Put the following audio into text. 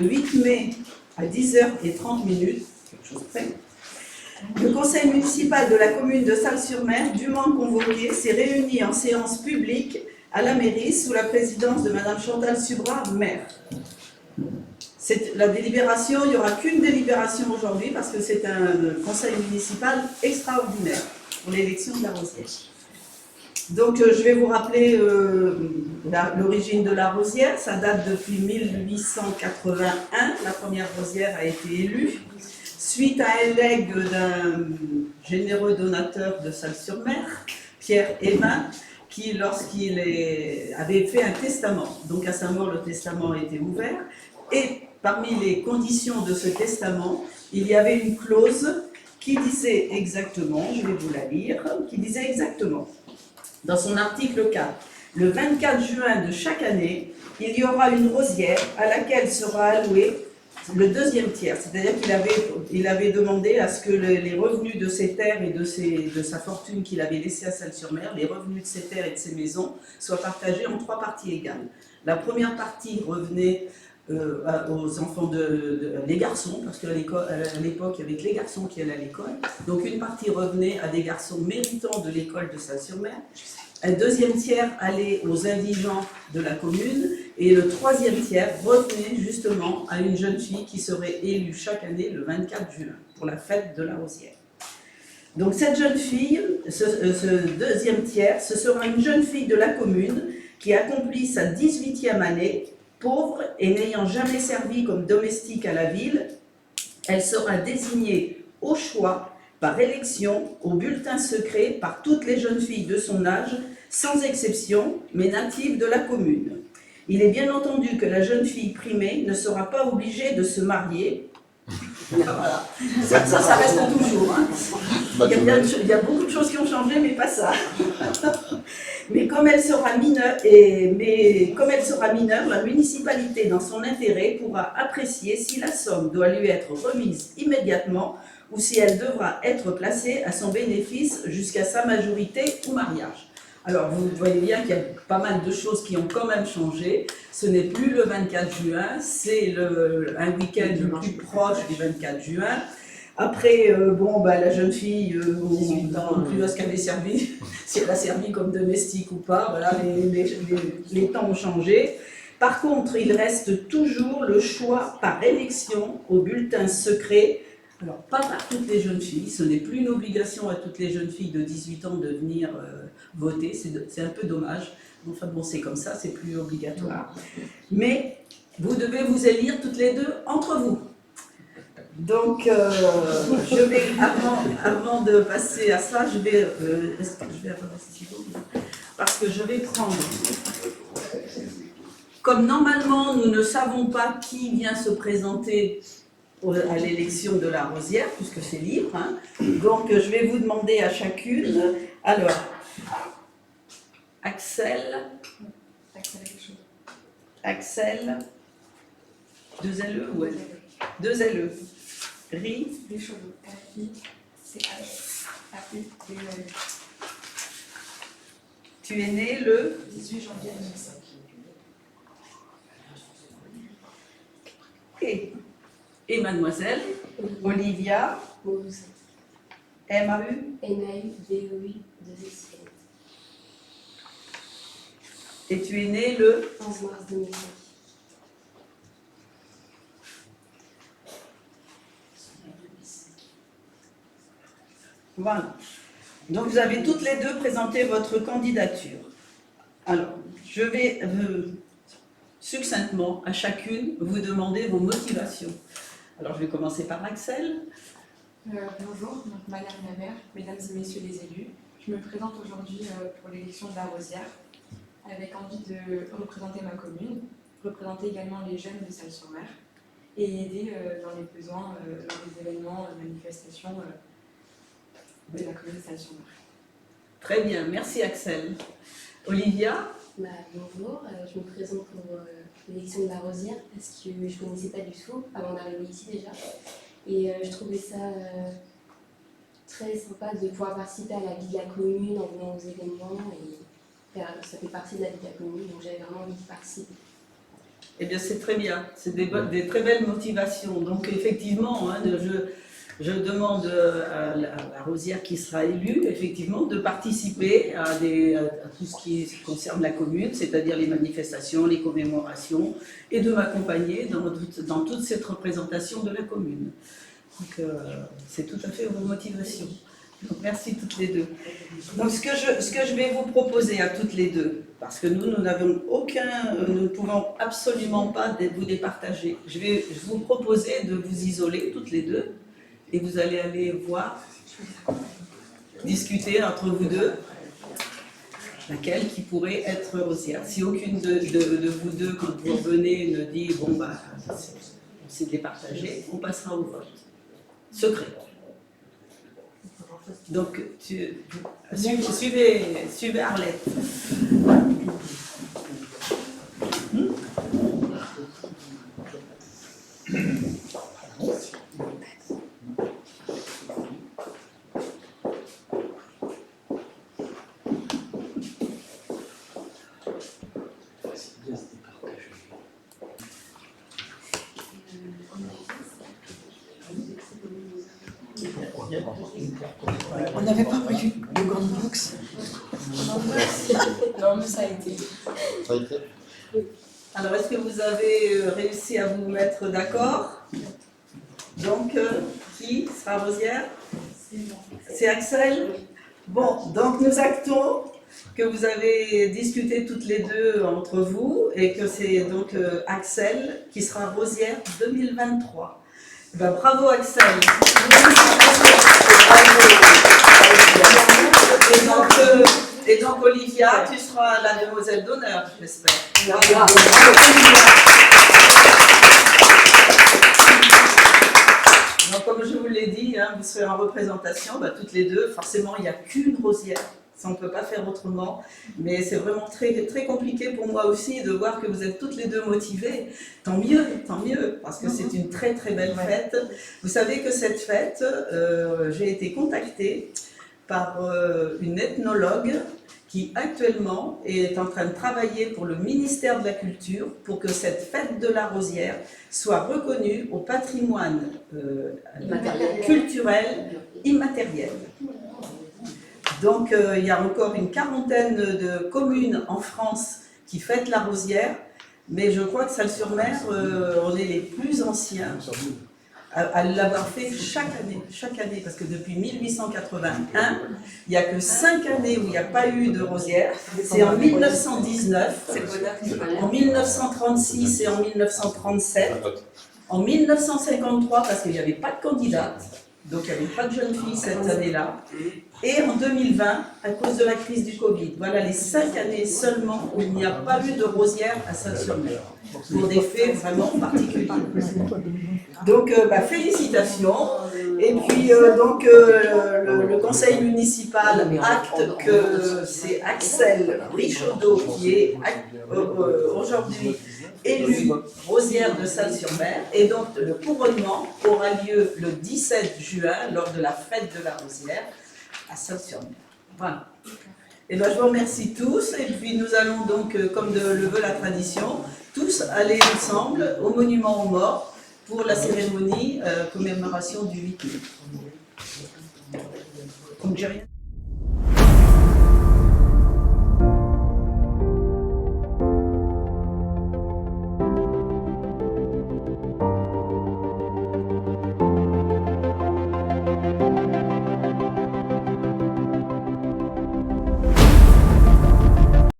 8 mai à 10h30, quelque chose près, le conseil municipal de la commune de Salles-sur-Mer, dûment convoqué, s'est réuni en séance publique à la mairie sous la présidence de Madame Chantal Subra, maire. La délibération, il n'y aura qu'une délibération aujourd'hui parce que c'est un conseil municipal extraordinaire pour l'élection de la Rosière. Donc je vais vous rappeler l'origine de la Rosière. Ça date depuis 1881. La première Rosière a été élue suite à un legs d'un généreux donateur de Salles-sur-Mer, Pierre Hémin, qui, lorsqu'il avait fait un testament, donc à sa mort, le testament a été ouvert, et parmi les conditions de ce testament, il y avait une clause qui disait exactement, je vais vous la lire, qui disait exactement, dans son article 4, le 24 juin de chaque année, il y aura une rosière à laquelle sera alloué le deuxième tiers, c'est-à-dire qu'il avait demandé à ce que les revenus de ses terres et de sa fortune qu'il avait laissée à Salles-sur-Mer, les revenus de ses terres et de ses maisons, soient partagés en 3 parties égales. La première partie revenait aux enfants les garçons, parce qu'à l'époque, il y avait que les garçons qui allaient à l'école. Donc une partie revenait à des garçons méritants de l'école de Salles-sur-Mer. Un deuxième tiers allait aux indigents de la commune et le troisième tiers revenait justement à une jeune fille qui serait élue chaque année le 24 juin pour la fête de la Rosière. Donc cette jeune fille, ce deuxième tiers, ce sera une jeune fille de la commune qui accomplit sa 18e année, pauvre et n'ayant jamais servi comme domestique à la ville. Elle sera désignée au choix par élection au bulletin secret par toutes les jeunes filles de son âge, sans exception, mais natives de la commune. Il est bien entendu que la jeune fille primée ne sera pas obligée de se marier. Voilà. Ça reste toujours. Hein. Il y a beaucoup de choses qui ont changé, mais pas ça. Mais comme elle sera mineure, la municipalité, dans son intérêt, pourra apprécier si la somme doit lui être remise immédiatement ou si elle devra être placée à son bénéfice jusqu'à sa majorité ou mariage. Alors, vous voyez bien qu'il y a pas mal de choses qui ont quand même changé. Ce n'est plus le 24 juin, c'est un week-end le plus proche du 24 juin. Après, la jeune fille, on ne plus à ce qu'elle avait servi, si elle a servi comme domestique ou pas, voilà, les temps ont changé. Par contre, il reste toujours le choix par élection au bulletin secret. Alors, pas par toutes les jeunes filles, ce n'est plus une obligation à toutes les jeunes filles de 18 ans de venir voter, c'est un peu dommage. Enfin bon, c'est comme ça, c'est plus obligatoire. Mais vous devez vous élire toutes les deux entre vous. Donc, je vais, avant de passer à ça, est-ce que je vais avoir un stylo ? Parce que je vais prendre, comme normalement nous ne savons pas qui vient se présenter à l'élection de la Rosière, puisque c'est libre, hein, donc je vais vous demander à chacune, alors, Axel, 2 LE ou L 2 LE. Ri. Tu es né le 18 janvier 2005. Et mademoiselle Olivia MAU et tu es né le 11 mars 2005. Voilà. Donc vous avez toutes les deux présenté votre candidature. Alors, je vais succinctement à chacune vous demander vos motivations. Alors je vais commencer par Axel. Bonjour, donc Madame la maire, Mesdames et Messieurs les élus. Je me présente aujourd'hui pour l'élection de la Rosière avec envie de représenter ma commune, représenter également les jeunes de Salles-sur-Mer et aider dans les besoins lors des événements, manifestations de la commune de Salles-sur-Mer. Très bien, merci Axel. Olivia. Bonjour, je me présente pour l'élection de la Rosière parce que je ne connaissais pas du tout avant d'arriver ici déjà. Et je trouvais ça très sympa de pouvoir participer à la vie de la commune en venant aux événements. Et ça fait partie de la vie de la commune, donc j'avais vraiment envie de participer. Eh bien, c'est très bien, c'est des très belles motivations. Donc, effectivement, hein, je demande à la Rosière qui sera élue, effectivement, de participer à tout ce qui concerne la commune, c'est-à-dire les manifestations, les commémorations, et de m'accompagner dans toute cette représentation de la commune. Donc, c'est tout à fait vos motivations. Donc, merci toutes les deux. Donc, ce que je vais vous proposer à toutes les deux, parce que nous n'avons nous ne pouvons absolument pas vous départager. Je vais vous proposer de vous isoler toutes les deux, et vous allez aller voir, discuter entre vous deux, laquelle qui pourrait être Rosière. Si aucune de vous deux, quand vous revenez, ne dit bon bah c'est départagé, on passera au vote. Secret. Donc, suivez Arlette. On n'avait pas prévu de grande box. Non, mais ça a été. Ça a été? Alors, est-ce que vous avez réussi à vous mettre d'accord? Donc, qui sera Rosière? C'est Axel? Bon, donc nous actons que vous avez discuté toutes les deux entre vous et que c'est donc Axel qui sera Rosière 2023. Ben, bravo Axel. Et donc Olivia, tu seras la demoiselle d'honneur, j'espère. Voilà. Donc comme je vous l'ai dit, hein, vous serez en représentation, bah, toutes les deux. Forcément, il n'y a qu'une Rosière. Ça, on ne peut pas faire autrement, mais c'est vraiment très, très compliqué pour moi aussi de voir que vous êtes toutes les deux motivées. Tant mieux, parce que c'est une très très belle fête. Vous savez que cette fête, j'ai été contactée par une ethnologue qui actuellement est en train de travailler pour le ministère de la Culture pour que cette fête de la Rosière soit reconnue au patrimoine culturel immatériel. Donc, il y a encore une quarantaine de communes en France qui fêtent la Rosière, mais je crois que Salles-sur-Mer, on est les plus anciens à l'avoir fait chaque année, parce que depuis 1881, il n'y a que 5 années où il n'y a pas eu de Rosière. C'est en 1919, en 1936 et en 1937, en 1953, parce qu'il n'y avait pas de candidate, donc il n'y avait pas de jeunes filles cette année-là, et en 2020, à cause de la crise du Covid. Voilà les 5 années seulement où il n'y a pas eu de Rosière à Salles-sur-Mer, pour des faits vraiment particuliers. Donc, félicitations. Et puis, le conseil municipal acte que c'est Axel Richaudot qui est aujourd'hui élu Rosière de Salles-sur-Mer. Et donc, le couronnement aura lieu le 17 juin lors de la fête de la Rosière à Salles-sur-Mer. Voilà. Et bien, je vous remercie tous. Et puis, nous allons donc, comme le veut la tradition, tous aller ensemble au monument aux morts pour la cérémonie commémoration du 8 mai. Donc, j'ai rien.